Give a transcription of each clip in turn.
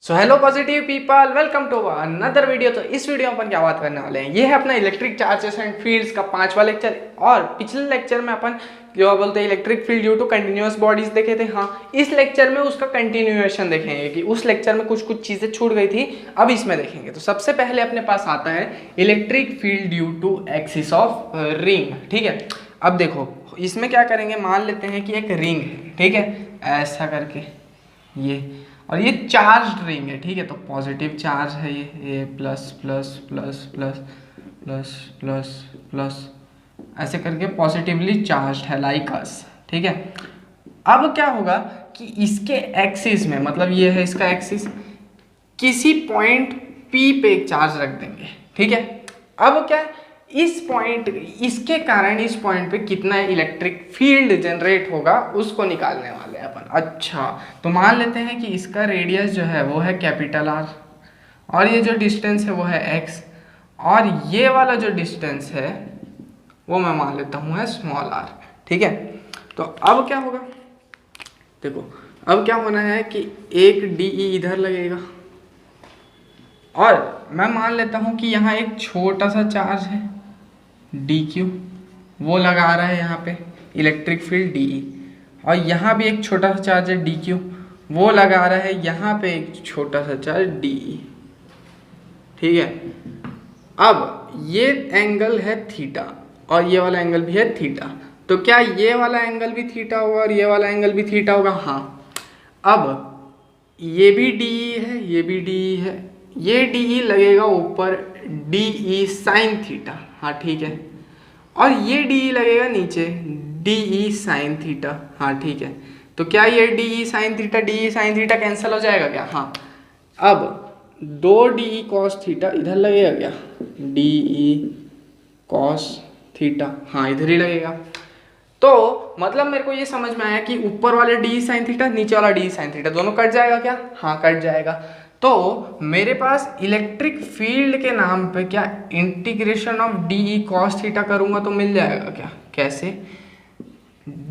So hello positive people, welcome to another video. तो इस video में अपन क्या बात करने वाले हैं, ये है अपना इलेक्ट्रिक चार्जेस एंड फील्ड्स का 5वां लेक्चर। और पिछले लेक्चर में अपन क्या बोलते हैं, electric field due to continuous bodies देखे थे। हाँ, इस लेक्चर में उसका कंटिन्यूएशन देखेंगे कि उस लेक्चर में कुछ कुछ चीजें छूट गई थी, अब इसमें देखेंगे। तो सबसे पहले अपने पास आता है electric field due to axis of ring. ठीक है, अब देखो इसमें क्या करेंगे, मान लेते हैं कि एक रिंग है, ठीक है, ऐसा करके ये, और ये चार्ज रिंग है, ठीक है। तो पॉजिटिव चार्ज है ये plus plus plus plus plus plus plus ऐसे करके पॉजिटिवली चार्ज है, लाइक अस, ठीक है। अब क्या होगा कि इसके एक्सिस में, मतलब ये है इसका एक्सिस, किसी पॉइंट P पे एक चार्ज रख देंगे, ठीक है। अब क्या, इस पॉइंट, इसके कारण इस पॉइंट पे कितना इलेक्ट्रिक फील्ड जनरेट होगा उसको निकालने वाले हैं अपन। अच्छा, तो मान लेते हैं कि इसका रेडियस जो है वो है कैपिटल R, और ये जो डिस्टेंस है वो है x, और ये वाला जो डिस्टेंस है वो मैं मान लेता हूँ है स्मॉल r, ठीक है। तो अब क्या होगा, देखो अब क्या होना है कि एक DE इधर लगेगा, और मैं मान लेता हूँ कि यहाँ एक छोटा सा चार्ज है DQ, वो लगा रहा है यहाँ पे इलेक्ट्रिक फील्ड DE, और यहाँ भी एक छोटा सा चार्ज है DQ, वो लगा रहा है यहाँ पे एक छोटा सा चार्ज DE, ठीक है। अब ये एंगल है थीटा, और ये वाला एंगल भी है थीटा, तो क्या ये वाला एंगल भी थीटा होगा और ये वाला एंगल भी थीटा होगा? हाँ। अब ये भी DE है, ये भी DE है, ये DE लगेगा ऊपर DE साइन थीटा, हाँ ठीक है, और ये DE लगेगा नीचे DE साइन थीटा, हाँ ठीक है। तो क्या ये DE साइन थीटा कैंसिल हो जाएगा क्या? हाँ। अब 2DE कॉस थीटा इधर लगेगा क्या? DE कॉस थीटा, हाँ इधर ही लगेगा। तो मतलब मेरे को ये समझ में आया कि ऊपर वाले DE साइन थीटा, नीचे वाला DE साइन थीटा, दोनों कट जाएगा क्या? हाँ कट जाएगा। तो मेरे पास इलेक्ट्रिक फील्ड के नाम पे क्या integration of DE cos theta करूंगा तो मिल जाएगा क्या? कैसे?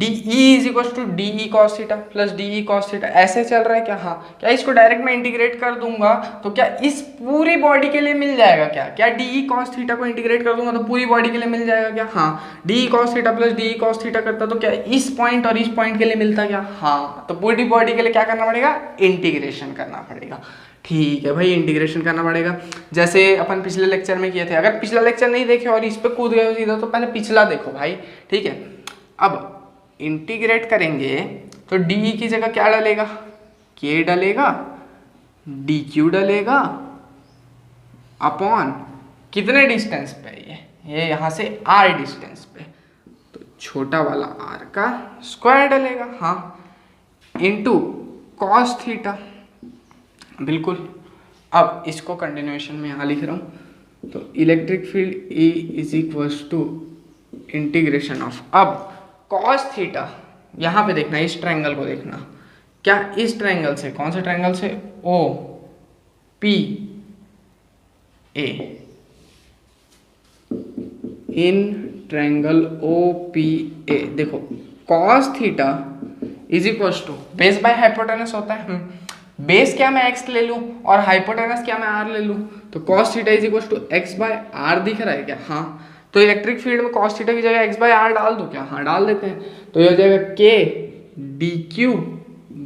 DE is equal to DE cos theta plus DE cos theta, ऐसे चल रहा है क्या? हाँ। क्या इसको डायरेक्ट मैं इंटीग्रेट कर दूंगा तो क्या इस पूरी बॉडी के लिए मिल जाएगा क्या? क्या DE कॉस थीटा को इंटीग्रेट कर दूंगा तो पूरी बॉडी के लिए मिल जाएगा क्या? हाँ। DE cos theta plus DE cos theta करता तो क्या इस पॉइंट और इस पॉइंट के लिए मिलता क्या? हाँ। तो पूरी बॉडी के लिए क्या करना पड़ेगा? इंटीग्रेशन करना पड़ेगा। ठीक है भाई, इंटीग्रेशन करना पड़ेगा, जैसे अपन पिछले लेक्चर में किए थे। अगर पिछला लेक्चर नहीं देखे और इस पे कूद गए हो सीधा तो पहले पिछला देखो भाई, ठीक है। अब इंटीग्रेट करेंगे तो DE की जगह क्या डलेगा? K डलेगा, DQ डलेगा, अपॉन कितने डिस्टेंस पे? ये यहाँ से R डिस्टेंस पे, तो छोटा वाला R का स्क्वायर डलेगा, हाँ, इनटू कॉस थीटा, बिल्कुल। अब इसको कंटिन्यूएशन में यहाँ लिख रहा हूँ, तो electric field E is equals to integration of, अब कॉस थीटा यहाँ पे देखना, इस ट्रायंगल को देखना, क्या इस ट्रायंगल से, कौन से ट्रायंगल से? OPA, इन ट्रायंगल OPA देखो cos theta is equals to base by hypotenuse होता है। बेस क्या मैं x ले लूं और हाइपोटेनस क्या मैं r ले लूं, तो cos theta is equals to x by r दिख रहा है क्या? हाँ। तो इलेक्ट्रिक फील्ड में कॉस थीटा की जगह x बाय r डाल दो क्या? हाँ डाल देते हैं। तो ये हो जाएगा K DQ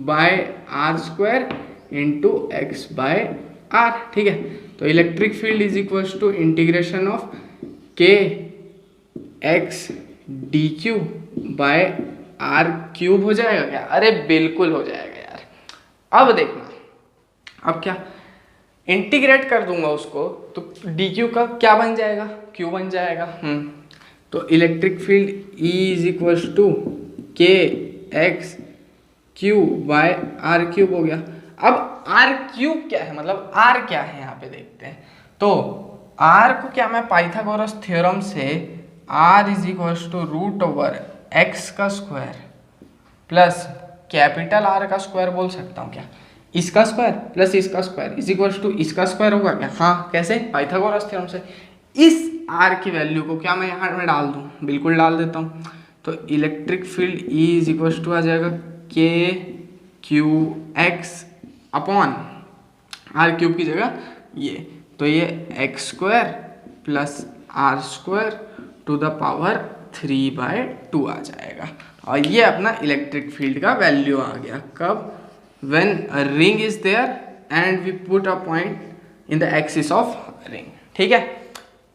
by r square into x by r, ठीक है। तो electric field is equals to integration of K x DQ by r cube हो जाएगा क्या? अरे बिल्कुल हो जाएगा यार। अब देखना, अब क्या इंटीग्रेट कर दूंगा उसको तो DQ का क्या बन जाएगा? Q बन जाएगा। तो electric field E is equals to K x Q by R cube हो गया। अब R क्यूब क्या है, मतलब R क्या है यहाँ पे देखते हैं। तो R को क्या मैं पाइथागोरस थ्योरम से R is equals to root over x का स्क्वायर प्लस कैपिटल R का स्क्वायर बोल सकता हूँ क्या? इसका स्क्वायर प्लस इसका स्क्वायर इज इक्वल्स टू इसका स्क्वायर होगा क्या? हाँ। कैसे? पाइथागोरस थ्योरम से। इस R की वैल्यू को क्या मैं यहाँ में डाल दूँ? बिल्कुल डाल देता हूँ। तो electric field E is equals to आ जाएगा K Q X upon R cube की जगह ये, तो ये x square plus are square to the power 3/2 आ जाएगा। और ये अपना इलेक्ट्रिक फील्ड का वैल्यू आ गया। कब? When a ring is there and we put a point in the axis of ring. ठीक है,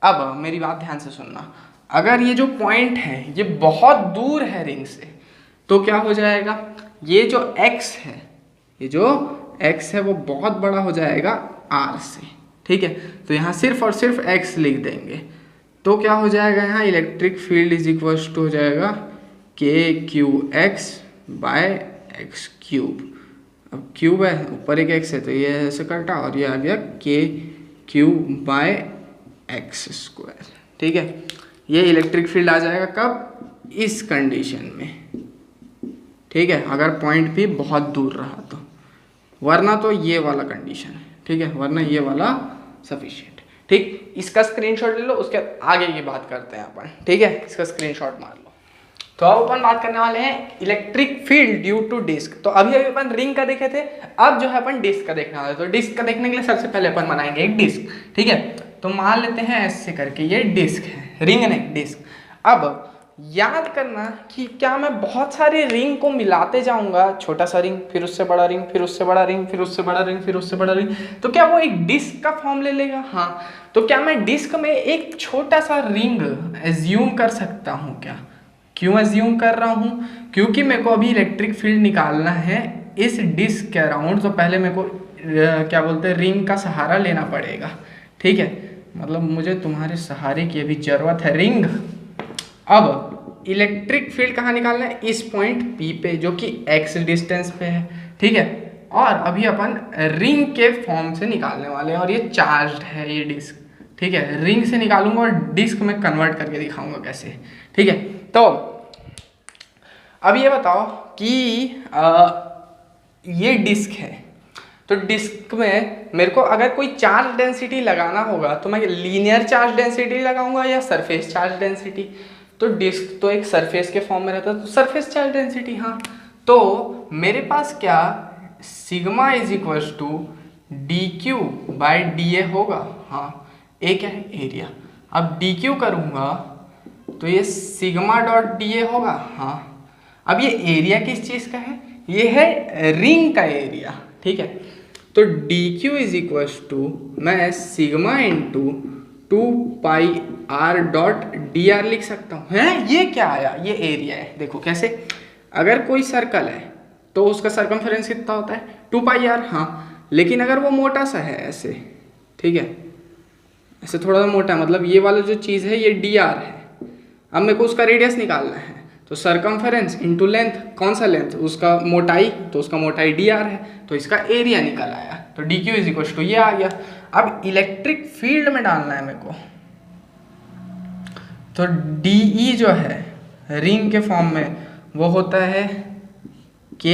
अब मेरी बात ध्यान से सुनना। अगर ये जो पॉइंट है ये बहुत दूर है रिंग से, तो क्या हो जाएगा, ये जो x है, ये जो x है वो बहुत बड़ा हो जाएगा r से। ठीक है, तो यहाँ सिर्फ और सिर्फ x लिख देंगे, तो क्या हो जाएगा, यहाँ electric field is equal to हो जाएगा KQX बाय एक्स क्यूब। अब क्यूब है, ऊपर एक x है तो ये ऐसे कटा, और ये आ गया KQ बाय एक्स स्क्वायर। ठीक है, ये इलेक्ट्रिक फील्ड आ जाएगा कब? इस कंडीशन में। ठीक है, अगर पॉइंट भी बहुत दूर रहा तो, वरना तो ये वाला कंडीशन है। ठीक है, वरना ये वाला सफिशिएंट। ठीक, इसका स्क्रीनशॉट ले लो, उसके आगे की बात करते हैं अपन। ठीक है, इसका स्क्रीनशॉट मार लो। तो अब अपन बात करने वाले हैं electric field due to disc. तो अभी अपन रिंग का देखे थे, अब जो है अपन डिस्क का देखने वाले। तो डिस्क का देखने के लिए सबसे पहले अपन बनाएंगे एक डिस्क। ठीक है, तो मान लेते हैं ऐसे करके ये डिस्क है, रिंग नहीं डिस्क। अब याद करना कि क्या मैं बहुत सारे रिंग को मिलाते जाऊंगा, छोटा सा रिंग, फिर उससे बड़ा रिंग, फिर उससे बड़ा रिंग, फिर उससे बड़ा रिंग, फिर उससे बड़ा रिंग, तो क्या वो एक डिस्क का फॉर्म ले लेगा? हाँ। तो क्या मैं डिस्क में एक छोटा सा रिंग एज्यूम कर सकता हूँ क्या? क्यों एज्यूम कर रहा हूँ? क्योंकि मेरे को अभी इलेक्ट्रिक फील्ड निकालना है इस डिस्क के अराउंड, तो पहले मेरे को क्या बोलते हैं, रिंग का सहारा लेना पड़ेगा। ठीक है, मतलब मुझे तुम्हारे सहारे की अभी जरूरत है, रिंग। अब इलेक्ट्रिक फील्ड कहाँ निकालना है? इस पॉइंट P पे, जो कि x डिस्टेंस पे है। ठीक है, और अभी अपन रिंग के फॉर्म से निकालने वाले हैं, और ये चार्ज्ड है ये डिस्क। ठीक है, रिंग से निकालूंगा और डिस्क में कन्वर्ट करके दिखाऊंगा कैसे। ठीक है, तो अब ये बताओ कि ये डिस्क है, तो डिस्क में मेरे को अगर कोई चार्ज डेंसिटी लगाना होगा तो मैं लीनियर चार्ज डेंसिटी लगाऊंगा या सरफेस चार्ज डेंसिटी? तो डिस्क तो एक सरफेस के फॉर्म में रहता है, तो सरफेस चार्ज डेंसिटी। हाँ, तो मेरे पास क्या sigma is equal to DQ by DA होगा। हाँ, एक है एरिया। अब DQ करूँगा तो ये सिग्मा डॉट DA होगा। हाँ, अब ये एरिया किस चीज़ का है? ये है रिंग का एरिया। ठीक है, तो DQ इज इक्वल टू मैं sigma into 2πr dot DR लिख सकता हूँ। है, ये क्या आया? ये एरिया है। देखो कैसे, अगर कोई सर्कल है तो उसका सर्कमफेरेंस कितना होता है? 2πr। हाँ, लेकिन अगर वो मोटा सा है ऐसे, ठीक है, ऐसे थोड़ा सा मोटा, मतलब ये वाला जो चीज़ है ये DR है। अब मेरे को उसका रेडियस निकालना है, तो सर्कमफेरेंस इंटू लेंथ, कौन सा लेंथ? उसका मोटाई, तो उसका मोटाई DR है, तो इसका एरिया निकल आया। तो DQ इज इक्वल टू ये आ गया। अब इलेक्ट्रिक फील्ड में डालना है मेरे को, तो DE जो है रिंग के फॉर्म में वो होता है K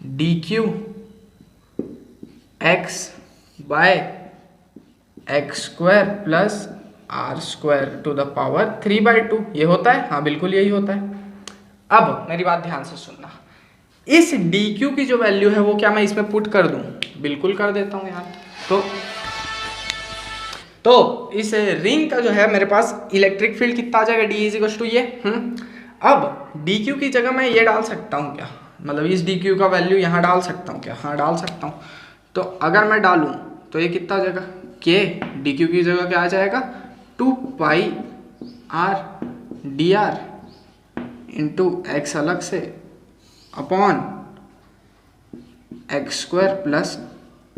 DQ x by x square plus R square to the power 3/2। ये होता है? हाँ, बिल्कुल यही होता है। अब मेरी बात ध्यान से सुनना, इस DQ की जो वैल्यू है वो क्या मैं इसमें पुट कर दूं? बिल्कुल कर देता हूं यार। तो इस रिंग का जो है मेरे पास इलेक्ट्रिक फील्ड कितना आ जाएगा? D इज इक्वल टू ये। अब DQ की जगह मैं ये डाल सकता हूँ क्या? मतलब इस DQ का वैल्यू यहाँ डाल सकता हूँ क्या? हाँ, डाल सकता हूँ। तो अगर मैं डालूँ तो ये कितना आ जाएगा? K DQ की जगह क्या आ जाएगा? 2πr dr इंटू एक्स अलग से upon x square plus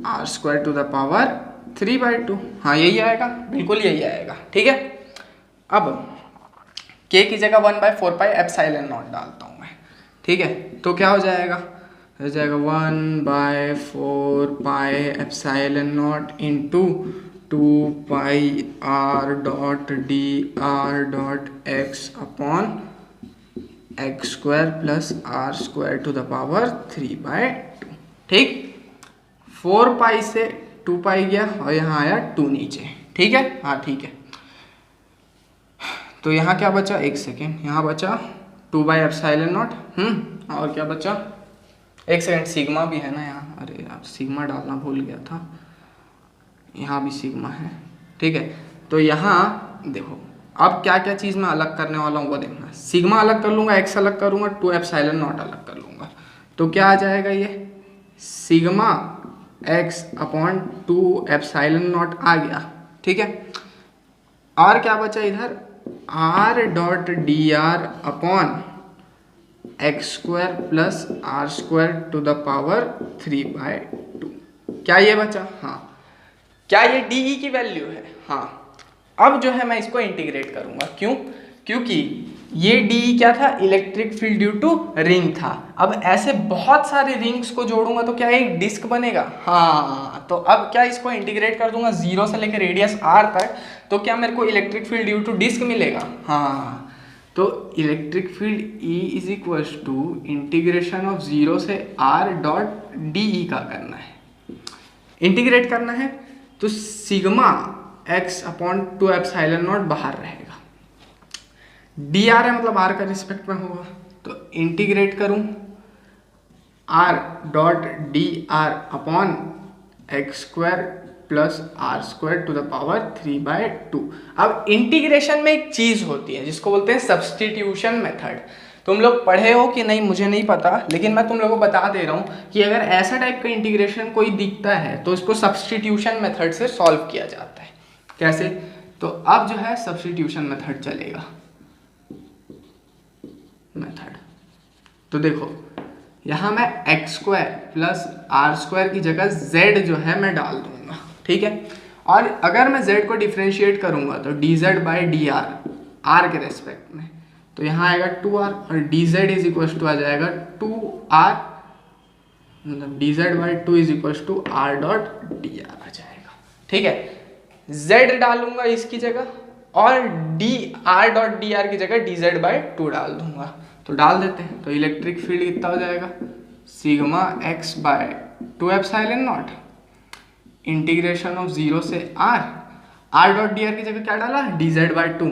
R square to the power 3/2। हाँ, यही आएगा, बिल्कुल यही आएगा। ठीक है, अब K की जगह 1/4πε0 डालता हूँ मैं। ठीक है, तो क्या हो जाएगा? हो जाएगा 1/4πε0 into 2πr dot dr dot x upon x square plus R square to the power 3/2। ठीक, 4π से 2π गया और यहाँ आया 2 नीचे। ठीक है, हाँ ठीक है, तो यहाँ क्या बचा? एक सेकेंड, यहाँ बचा 2/ε0। और क्या बचा? एक सेकेंड, सिग्मा भी है ना यहाँ, अरे यार सिग्मा डालना भूल गया था, यहाँ भी सिग्मा है। ठीक है, तो यहाँ देखो अब क्या क्या चीज़ मैं अलग करने वाला हूँ वो देखना। सिग्मा अलग कर लूँगा, एक्स अलग करूँगा, 2 एप्सिलॉन नॉट अलग कर लूँगा, तो क्या आ जाएगा ये sigma x upon 2 epsilon naught आ गया। ठीक है, और क्या बचा इधर, R dot D R upon x square plus are square to the power 3/2। क्या ये बचा? हाँ। क्या ये डी ई की वैल्यू है? हाँ। अब जो है मैं इसको इंटीग्रेट करूंगा, क्यों? क्योंकि ये डी ई क्या था, electric field due to ring था। अब ऐसे बहुत सारे रिंग्स को जोड़ूंगा तो क्या एक डिस्क बनेगा? हाँ। तो अब क्या इसको इंटीग्रेट कर दूंगा 0 से लेकर रेडियस r तक, तो क्या मेरे को electric field due to disc मिलेगा? हाँ। तो electric field E is equals to integration of 0 से r डॉट डी ई का करना है, इंटीग्रेट करना है। तो sigma x upon 2 epsilon not बाहर रहेगा, डी आर है मतलब r का रिस्पेक्ट में होगा, तो इंटीग्रेट करूं r dot D R upon x square plus are square to the power 3/2। अब इंटीग्रेशन में एक चीज होती है जिसको बोलते हैं सब्स्टिट्यूशन मेथड। तुम लोग पढ़े हो कि नहीं मुझे नहीं पता, लेकिन मैं तुम लोगों को बता दे रहा हूँ कि अगर ऐसा टाइप का इंटीग्रेशन कोई दिखता है तो इसको सब्स्टिट्यूशन मेथड से सॉल्व किया जाता है। कैसे? तो अब जो है सब्स्टिट्यूशन मेथड चलेगा, मेथड। तो देखो यहाँ मैं X square plus are square की जगह जेड जो है मैं डाल दूंगा। ठीक है, और अगर मैं z को डिफ्रेंशिएट करूंगा तो dz बाई डी आर के रेस्पेक्ट में, तो यहाँ आएगा 2r और dz इज इक्वल टू आ जाएगा 2r, मतलब dz by 2 is equal to r dot D R आ जाएगा। ठीक है, z डालूंगा इसकी जगह और D R dot D R की जगह dz बाई 2 डाल दूंगा, तो डाल देते हैं। तो इलेक्ट्रिक फील्ड कितना हो जाएगा, sigma x by 2 epsilon naught integration of 0 से r डॉट डी आर की जगह क्या डाला, dz by 2,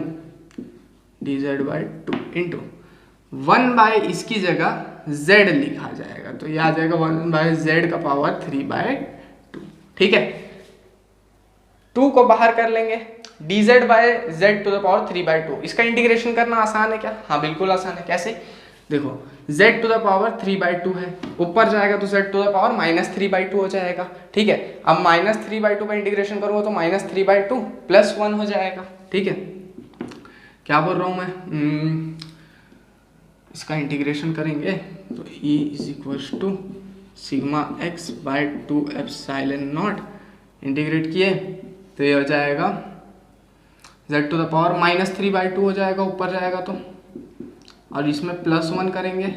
dz by 2 into 1 by इसकी जगह z लिखा जाएगा, तो ये आ जाएगा 1 बाय z का पावर 3/2। ठीक है, 2 को बाहर कर लेंगे, dz by z to the power 3/2। इसका इंटीग्रेशन करना आसान है क्या? हाँ बिल्कुल आसान है। कैसे? देखो z टू द पावर 3/2 है, ऊपर जाएगा तो z टू द पावर -3/2 हो जाएगा। ठीक है, अब -3/2 का इंटीग्रेशन करूंगा तो -3/2 प्लस 1 हो जाएगा। ठीक है, क्या बोल रहा हूं मैं, इसका इंटीग्रेशन करेंगे तो E is equals to sigma x by 2 epsilon naught, integrate किए तो ये हो जाएगा z टू द पावर -3/2 हो जाएगा, ऊपर जाएगा तो, और इसमें +1 करेंगे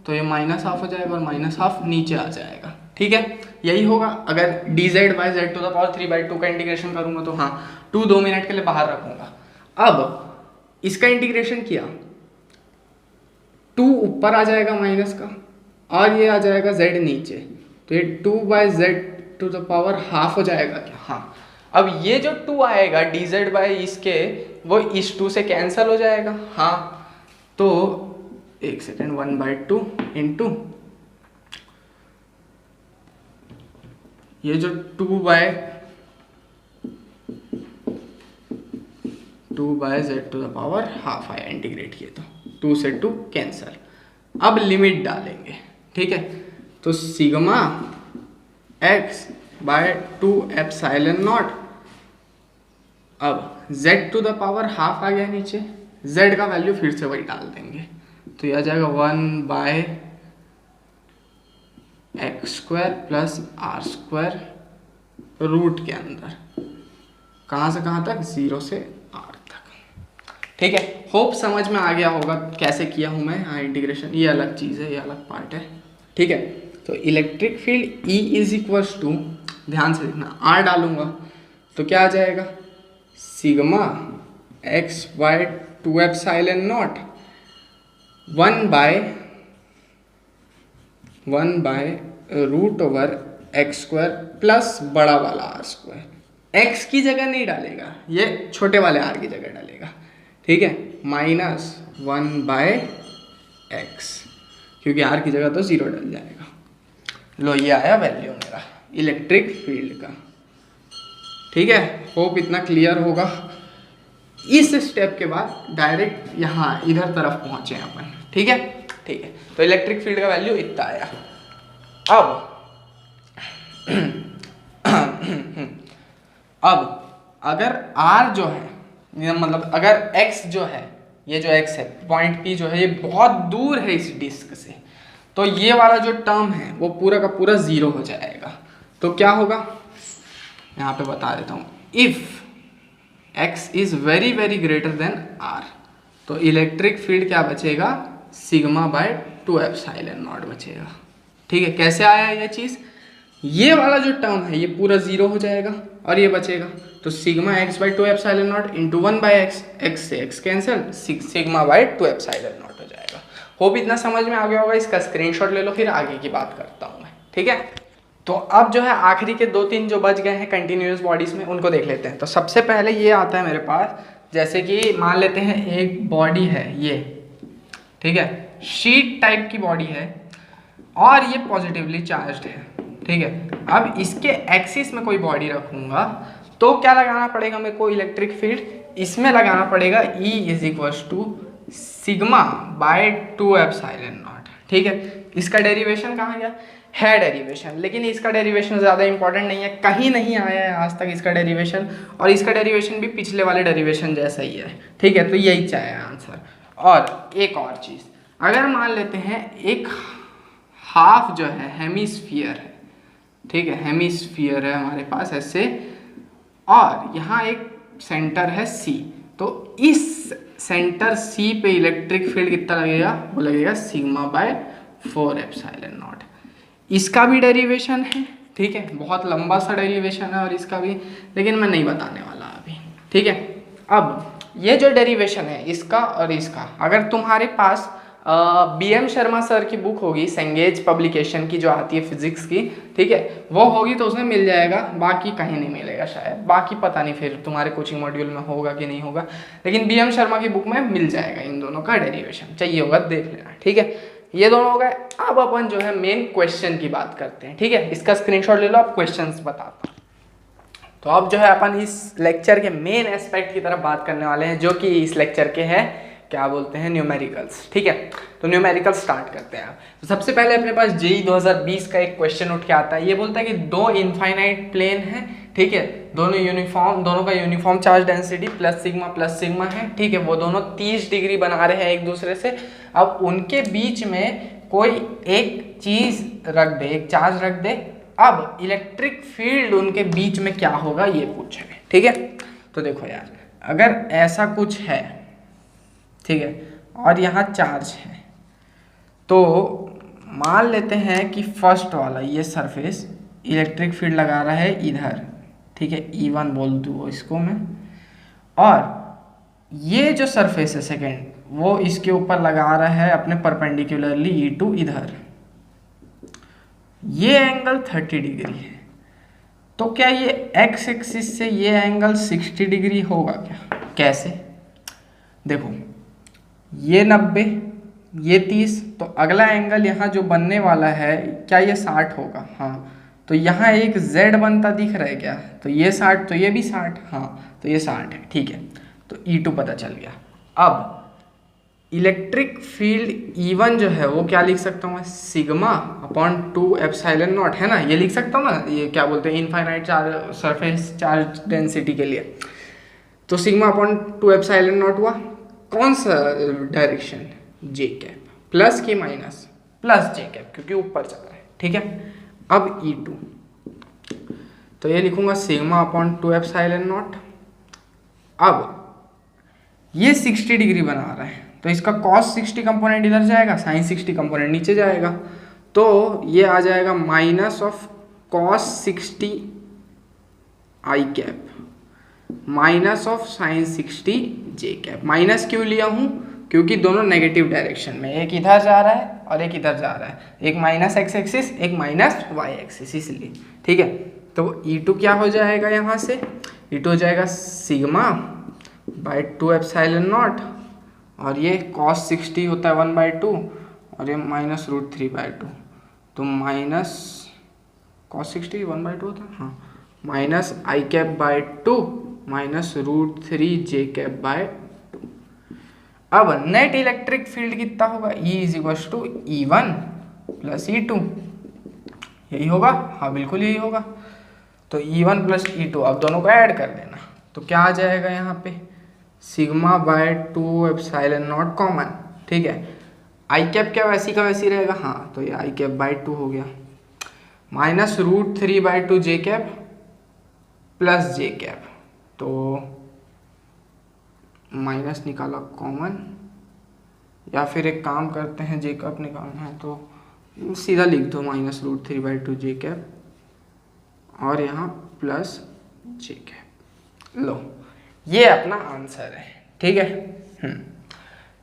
तो ये -हाफ हो जाएगा और -हाफ नीचे आ जाएगा। ठीक है, यही होगा अगर dz by z to the power 3/2 का इंटीग्रेशन करूंगा तो। हाँ, 2 मिनट के लिए बाहर रखूंगा। अब इसका इंटीग्रेशन किया, 2 ऊपर आ जाएगा माइनस का और ये आ जाएगा z नीचे, तो ये 2 by z to the power half हो जाएगा क्या? हाँ। अब ये जो 2 आएगा dz बाय इसके, वो इस 2 से कैंसिल हो जाएगा। हाँ, तो एक सेकेंड, 1/2 इंटू ये जो 2 by z to the power half आया, इंटीग्रेट किए तो 2 से 2 कैंसल। अब लिमिट डालेंगे। ठीक है, तो sigma x by 2 epsilon naught, अब z to the power half आ गया नीचे, z का वैल्यू फिर से वही डाल देंगे, तो यह आ जाएगा 1 by x square plus are square root के अंदर, कहाँ से कहाँ तक, 0 से r तक। ठीक है, होप समझ में आ गया होगा कैसे किया हूँ मैं। हाँ, इंटीग्रेशन ये अलग चीज़ है, ये अलग पार्ट है। ठीक है, तो electric field E is equals to, ध्यान से देखना, r डालूंगा तो क्या आ जाएगा, sigma x by 2 epsilon naught 1 by root over x square plus बड़ा वाला आर स्क्वायर। एक्स की जगह नहीं डालेगा, ये छोटे वाले आर की जगह डालेगा। ठीक है, -1 बाय एक्स, क्योंकि आर की जगह तो 0 डल जाएगा। लो ये आया वैल्यू मेरा इलेक्ट्रिक फील्ड का। ठीक है, होप इतना क्लियर होगा। इस स्टेप के बाद डायरेक्ट यहाँ इधर तरफ पहुँचे अपन। ठीक है, ठीक है, तो इलेक्ट्रिक फील्ड का वैल्यू इतना आया। अब अगर R जो है, मतलब अगर X जो है, ये जो X है, पॉइंट P जो है, ये बहुत दूर है इस डिस्क से, तो ये वाला जो टर्म है वो पूरा का पूरा जीरो हो जाएगा। तो क्या होगा, यहाँ पे बता देता हूँ, if X is very very greater than R, तो इलेक्ट्रिक फील्ड क्या बचेगा, सिग्मा बाय 2 एप्सिलॉन नॉट बचेगा। ठीक है, कैसे आया ये चीज़, ये वाला जो टर्म है ये पूरा जीरो हो जाएगा और ये बचेगा, तो sigma x by 2 epsilon naught into 1 by x, x से x cancel, sigma by 2 epsilon naught हो जाएगा। होप इतना समझ में आ गया होगा। इसका स्क्रीनशॉट ले लो, फिर आगे की बात करता हूँ मैं। ठीक है, तो अब जो है आखिरी के 2-3 जो बच गए हैं कंटिन्यूस बॉडीज में, उनको देख लेते हैं। तो सबसे पहले ये आता है मेरे पास, जैसे कि मान लेते हैं एक बॉडी है ये, ठीक है, शीट टाइप की बॉडी है और ये पॉजिटिवली चार्ज्ड है। ठीक है, अब इसके एक्सिस में कोई बॉडी रखूंगा तो क्या लगाना पड़ेगा मेरे को, इलेक्ट्रिक फील्ड इसमें लगाना पड़ेगा E is equals to sigma by 2 epsilon naught. ठीक है, इसका डेरिवेशन कहाँ गया, है डेरिवेशन, लेकिन इसका डेरिवेशन ज़्यादा इंपॉर्टेंट नहीं है, कहीं नहीं आया है आज तक इसका डेरिवेशन, और इसका डेरिवेशन भी पिछले वाले डेरिवेशन जैसा ही है। ठीक है, तो यही चाहिए आंसर। और एक और चीज़, अगर मान लेते हैं एक हाफ जो है हेमिस्फीयर है, ठीक है, हेमिस्फीयर है हमारे पास ऐसे, और यहाँ एक सेंटर है C, तो इस सेंटर C पे इलेक्ट्रिक फील्ड कितना लगेगा, वो लगेगा सिग्मा बाय 4 एप्सिलॉन नॉट। इसका भी डेरिवेशन है, ठीक है, बहुत लंबा सा डेरिवेशन है और इसका भी, लेकिन मैं नहीं बताने वाला अभी। ठीक है, अब ये जो डेरिवेशन है इसका और इसका, अगर तुम्हारे पास BM शर्मा सर की बुक होगी, सेंगेज पब्लिकेशन की जो आती है फिजिक्स की, ठीक है, वो होगी तो उसमें मिल जाएगा, बाकी कहीं नहीं मिलेगा शायद, बाकी पता नहीं फिर तुम्हारे कोचिंग मॉड्यूल में होगा कि नहीं होगा, लेकिन BM शर्मा की बुक में मिल जाएगा इन दोनों का डेरिवेशन, चाहिए होगा देख लेना। ठीक है, ये दोनों हो गए। अब अपन जो है मेन क्वेश्चन की बात करते हैं। ठीक है, इसका स्क्रीनशॉट ले लो, आप क्वेश्चंस बताता हूँ। तो अब जो है अपन इस लेक्चर के मेन एस्पेक्ट की तरफ बात करने वाले हैं, जो कि इस लेक्चर के हैं, क्या बोलते हैं, न्यूमेरिकल्स। ठीक है, तो न्यूमेरिकल्स स्टार्ट करते हैं। तो सबसे पहले अपने पास JEE 2020 का एक क्वेश्चन उठ के आता है। ये बोलता है कि दो इनफाइनाइट प्लेन है, ठीक है, दोनों का uniform charge density plus sigma है, ठीक है, वो दोनों 30 डिग्री बना रहे हैं एक दूसरे से। अब उनके बीच में कोई एक चीज रख दे, एक चार्ज रख दे, अब इलेक्ट्रिक फील्ड उनके बीच में क्या होगा ये पूछा है। ठीक है, तो देखो यार, अगर ऐसा कुछ है, ठीक है, और यहाँ चार्ज है, तो मान लेते हैं कि फर्स्ट वाला ये सरफेस इलेक्ट्रिक फील्ड लगा रहा है इधर, ठीक है, E1 बोल दूँ इसको मैं, और ये जो सरफेस है सेकेंड, वो इसके ऊपर लगा रहा है अपने परपेंडिकुलरली E2 इधर, ये एंगल 30 डिग्री है, तो क्या ये एक्स एक्सिस से ये एंगल 60 डिग्री होगा क्या, कैसे, देखो ये 90, ये 30, तो अगला एंगल यहाँ जो बनने वाला है क्या ये 60 होगा, हाँ, तो यहाँ एक Z बनता दिख रहा है क्या, तो ये 60, तो ये भी 60, हाँ, तो ये 60 है। ठीक है, तो E2 पता चल गया। अब इलेक्ट्रिक फील्ड E1 जो है वो क्या लिख सकता हूँ मैं, सिग्मा अपॉन 2 एप्सिलॉन नॉट, है ना, ये लिख सकता हूँ ना, ये क्या बोलते हैं infinite charge surface charge density के लिए, तो सिग्मा अपॉन 2 एप्सिलॉन नॉट हुआ, कौन सा डायरेक्शन, जे कैप, प्लस की माइनस, प्लस जे कैप, क्योंकि ऊपर चल रहा है। ठीक है, अब E2, तो ये लिखूंगा सिग्मा अपॉन 2 एप्सिलॉन नॉट। अब ये 60 डिग्री बना रहा है, तो इसका cos 60 कंपोनेंट इधर जाएगा, sin 60 कंपोनेंट नीचे जाएगा, तो ये आ जाएगा minus of cos 60 I cap minus of sin 60 J cap. Minus क्यों लिया हूँ, क्योंकि दोनों नेगेटिव डायरेक्शन में, एक इधर जा रहा है और एक इधर जा रहा है, एक माइनस एक्स एक्सिस, एक माइनस वाई एक्सिस, इसलिए। ठीक है, तो E2 क्या हो जाएगा, यहाँ से E2 हो जाएगा सिग्मा बाय 2 एप्सिलॉन नॉट, और ये cos 60 होता है 1/2, और ये -√3/2, तो -√3 cos 60 1/2 होता, हाँ, minus i cap by 2 minus √3 j cap by 2। अब नेट इलेक्ट्रिक फील्ड कितना होगा, E is equal to E1 plus E2, यही होगा, हाँ बिल्कुल यही होगा। तो E1 प्लस E2, अब दोनों को ऐड कर देना, तो क्या आ जाएगा यहाँ पे, sigma by 2 epsilon not common, ठीक है। आई कैप क्या वैसी का वैसी रहेगा, हाँ, तो ये आई कैप बाय 2 हो गया, माइनस √3/2 जे कैप प्लस जे कैप, तो माइनस निकाला कॉमन, या फिर एक काम करते हैं, जे कैप निकालना है तो सीधा लिख दो माइनस √3/2 जे कैप और यहाँ प्लस जे कैप। लो, ये अपना आंसर है, ठीक है।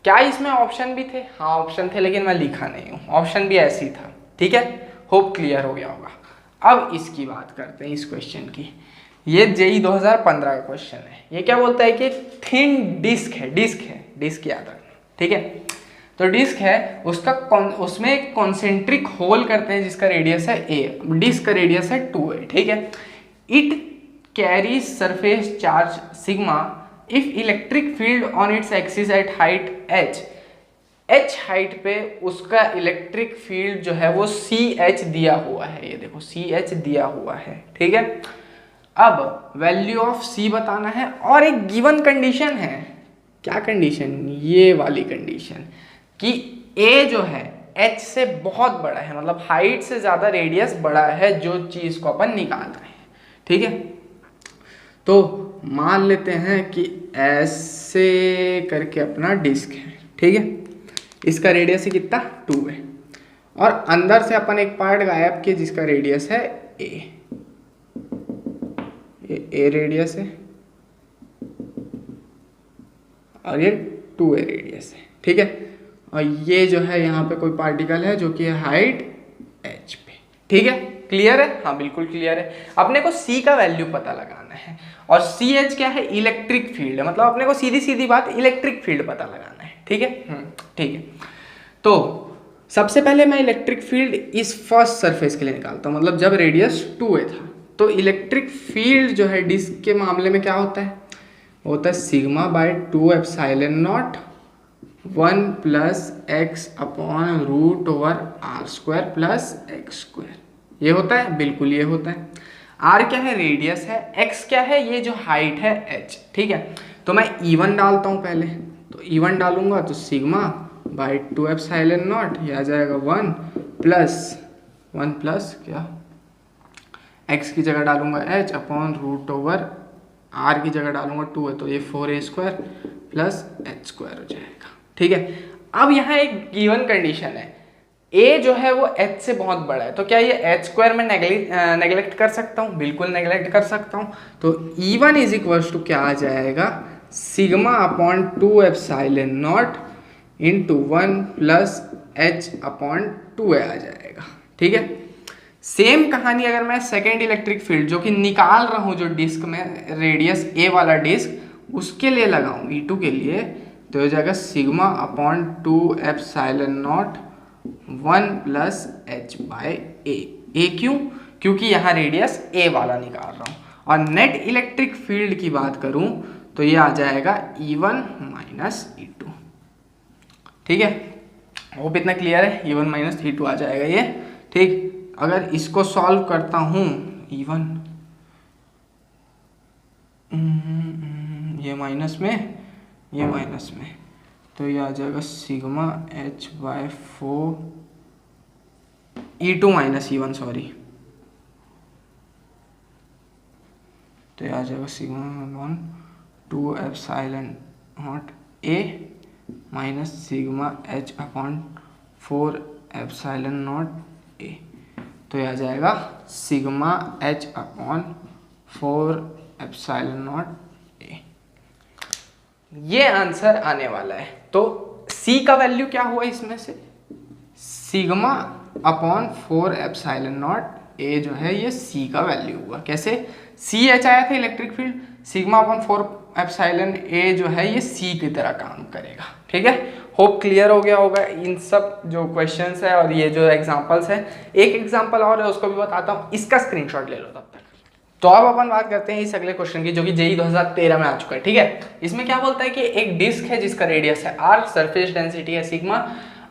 क्या इसमें ऑप्शन भी थे, हाँ ऑप्शन थे, लेकिन मैं लिखा नहीं हूँ, ऑप्शन भी ऐसी था, ठीक है। होप क्लियर हो गया होगा। अब इसकी बात करते हैं, इस क्वेश्चन की। ये जेई 2015 का क्वेश्चन है। ये क्या बोलता है कि थिन डिस्क है, डिस्क याद रखना, ठीक है। तो डिस्क है, उसमें एक कॉन्सेंट्रिक होल करते हैं जिसका रेडियस है ए, डिस्क का रेडियस है 2a, ठीक है। It carries surface charge sigma if electric field on its axis at height h height पे उसका इलेक्ट्रिक फील्ड जो है वो CH दिया हुआ है, ये देखो CH दिया हुआ है, ठीक है। अब वैल्यू ऑफ C बताना है और एक गिवन कंडीशन है, क्या कंडीशन, ये वाली कंडीशन कि A जो है H से बहुत बड़ा है, मतलब हाइट से ज्यादा रेडियस बड़ा है जो चीज को अपन निकाल रहे हैं, ठीक है। तो मान लेते हैं कि ऐसे करके अपना डिस्क है, ठीक है, इसका रेडियस है कितना 2 है, और अंदर से अपन एक पार्ट गायब किया जिसका रेडियस है a, ये a रेडियस है और ये 2a रेडियस है, ठीक है। और ये जो है यहाँ पे कोई पार्टिकल है जो कि है हाइट h पे, ठीक है। क्लियर है, हाँ बिल्कुल क्लियर है। अपने को C का वैल्यू पता लगाना है और CH क्या है, इलेक्ट्रिक फील्ड है, मतलब अपने को सीधी सीधी बात इलेक्ट्रिक फील्ड पता लगाना है, ठीक है। ठीक है, तो सबसे पहले मैं इलेक्ट्रिक फील्ड इस फर्स्ट सरफेस के लिए निकालता हूँ, मतलब जब रेडियस 2a था तो इलेक्ट्रिक फील्ड जो है डिस्क के मामले में क्या होता है, होता है sigma by 2 epsilon naught 1 plus x upon √r² plus x², ये होता है, बिल्कुल ये होता है। r क्या है, रेडियस है, x क्या है, ये जो हाइट है h, ठीक है। तो मैं E1 डालता हूँ पहले, तो E1 डालूंगा तो सिग्मा बाई 2 एप्सिलॉन नॉट, ये आ जाएगा 1 प्लस क्या, x की जगह डालूंगा h अपॉन √r की जगह डालूंगा 2 है, तो ये 4a² प्लस h² हो जाएगा, ठीक है। अब यहाँ एक गिवन कंडीशन है, a जो है वो h से बहुत बड़ा है, तो क्या ये h² में नेगलेक्ट कर सकता हूँ, बिल्कुल नेगलेक्ट कर सकता हूँ। तो E1 इज इक्वल टू क्या आ जाएगा, sigma upon 2 epsilon naught into 1 plus h upon 2a आ जाएगा, ठीक है। सेम कहानी अगर मैं सेकेंड इलेक्ट्रिक फील्ड जो कि निकाल रहा हूँ, जो डिस्क में रेडियस a वाला डिस्क, उसके लिए लगाऊं E2 के लिए, तो हो जाएगा sigma upon 2 epsilon naught 1 plus h by a क्यों, क्योंकि यहाँ रेडियस a वाला निकाल रहा हूँ। और नेट इलेक्ट्रिक फील्ड की बात करूँ तो ये आ जाएगा E1 माइनस E2, ठीक है। होप इतना क्लियर है, E1 माइनस E2 आ जाएगा ये, ठीक। अगर इसको सॉल्व करता हूँ E1, ये माइनस में, ये माइनस में, तो ये आ जाएगा sigma h by 4 E2 minus E1 sorry, तो ये आ जाएगा sigma upon 2 epsilon naught a minus sigma h upon 4 epsilon naught a, तो ये आ जाएगा sigma h upon 4 epsilon naught a, ये आंसर आने वाला है। तो C का वैल्यू क्या हुआ इसमें से, sigma upon 4 epsilon naught a जो है ये C का वैल्यू हुआ। कैसे, CH आया था electric field, sigma upon 4 epsilon A जो है ये सी की तरह काम करेगा। ठीक है, होप क्लियर हो गया होगा इन सब जो क्वेश्चंस है और ये जो एग्जांपल्स है। एक एग्जांपल और है उसको भी बताता हूँ, इसका स्क्रीनशॉट ले लो तब तक। तो अब अपन बात करते हैं इस अगले क्वेश्चन की जो कि जेईई 2013 में आ चुका है। ठीक है, इसमें क्या बोलता है कि एक डिस्क है जिसका रेडियस है r, सरफेस डेंसिटी है सिग्मा।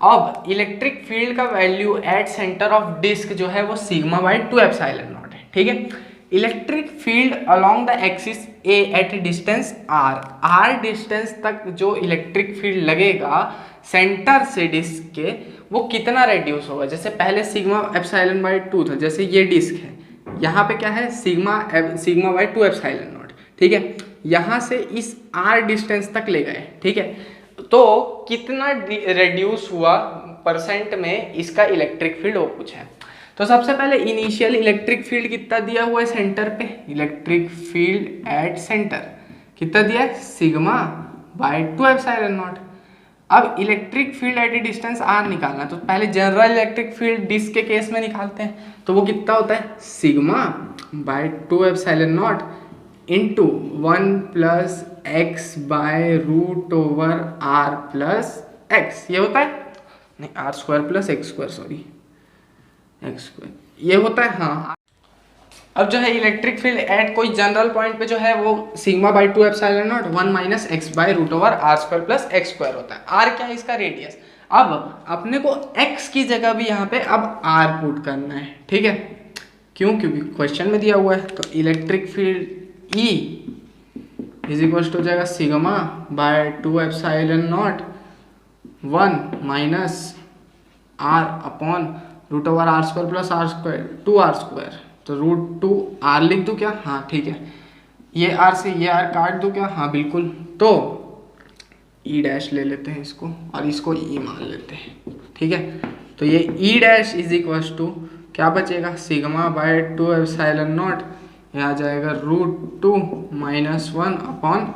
अब इलेक्ट्रिक फील्ड का value at centre of disc जो है वो सिग्मा बाई 2 एप्सिलॉन नॉट है। ठीक है, electric field along the axis A at distance r distance तक जो इलेक्ट्रिक फील्ड लगेगा सेंटर से डिस्क के वो कितना रेड्यूस होगा। जैसे पहले सिग्मा एप्सिलॉन बाई 2 था, जैसे ये डिस्क है, यहाँ पे क्या है सिग्मा बाई 2 एप्सिलॉन नॉट। ठीक है, यहाँ से इस r डिस्टेंस तक ले गए। ठीक है, तो कितना रेड्यूस हुआ परसेंट में इसका इलेक्ट्रिक फील्ड वो पूछा है। तो सबसे पहले इनिशियल इलेक्ट्रिक फील्ड कितना दिया हुआ है सेंटर पे, इलेक्ट्रिक फील्ड एट सेंटर कितना दिया है सिग्मा बाई 2 एप्सिलॉन नॉट। अब electric field at a distance r निकालना, तो पहले जनरल इलेक्ट्रिक फील्ड डिस्क के केस में निकालते हैं, तो वो कितना होता है sigma by 2 epsilon naught into 1 plus x by root over r plus x, ये होता है नहीं r square plus x square, sorry x square ये होता है। हाँ, अब जो है इलेक्ट्रिक फील्ड एट कोई जनरल पॉइंट पे जो है वो sigma by 2 epsilon naught 1 minus x by root over r square plus x square होता है। आर क्या है इसका रेडियस। अब अपने को एक्स की जगह भी यहाँ पे अब आर पुट करना है। ठीक है, क्यों, क्योंकि क्वेश्चन में दिया हुआ है। तो electric field e is equal to हो जाएगा sigma by 2 epsilon naught 1 minus r upon root over r square plus are square 2r square. तो रूट 2 r लिख दूँ क्या, हाँ ठीक है, ये r से ये r काट दूँ क्या, हाँ बिल्कुल। तो e डैश ले लेते हैं इसको और इसको e मान लेते हैं। ठीक है, तो ये e dash is equal to क्या बचेगा सिग्मा बाय 2 एप्सिलॉन नॉट, ये आ जाएगा रूट 2 माइनस 1 अपॉन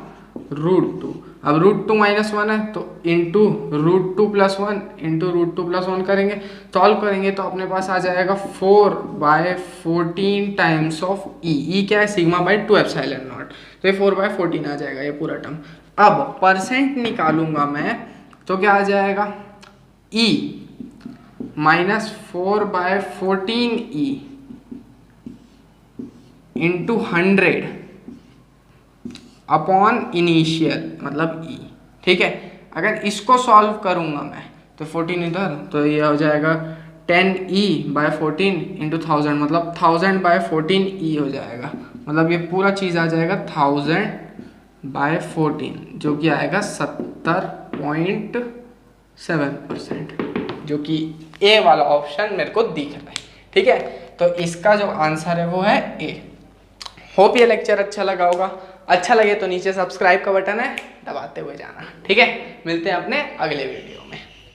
रूट 2। अब रूट 2 माइनस 1 है तो into root 2 plus 1 into root 2 plus 1 करेंगे, सॉल्व करेंगे तो अपने पास आ जाएगा 4 बाय 14 टाइम्स ऑफ ई क्या है सिग्मा बाय 2 एप्सिलॉन नॉट, तो ये 4 बाय 14 आ जाएगा ये पूरा टर्म। अब परसेंट निकालूंगा मैं तो क्या आ जाएगा E minus 4 by 14 E into 100 upon initial मतलब ई। ठीक है, अगर इसको सॉल्व करूंगा मैं तो 14 इधर, तो ये हो जाएगा 10e बाय 14 इंटू 1000 मतलब 1000 बाय 14e हो जाएगा, मतलब ये पूरा चीज़ आ जाएगा 1000 बाय 14 जो कि आएगा 70.7%, जो कि ए वाला ऑप्शन मेरे को दिख रहा है। ठीक है, तो इसका जो आंसर है वो है ए। होप ये लेक्चर अच्छा लगा होगा, अच्छा लगे तो नीचे सब्सक्राइब का बटन है दबाते हुए जाना। ठीक है, मिलते हैं अपने अगले वीडियो।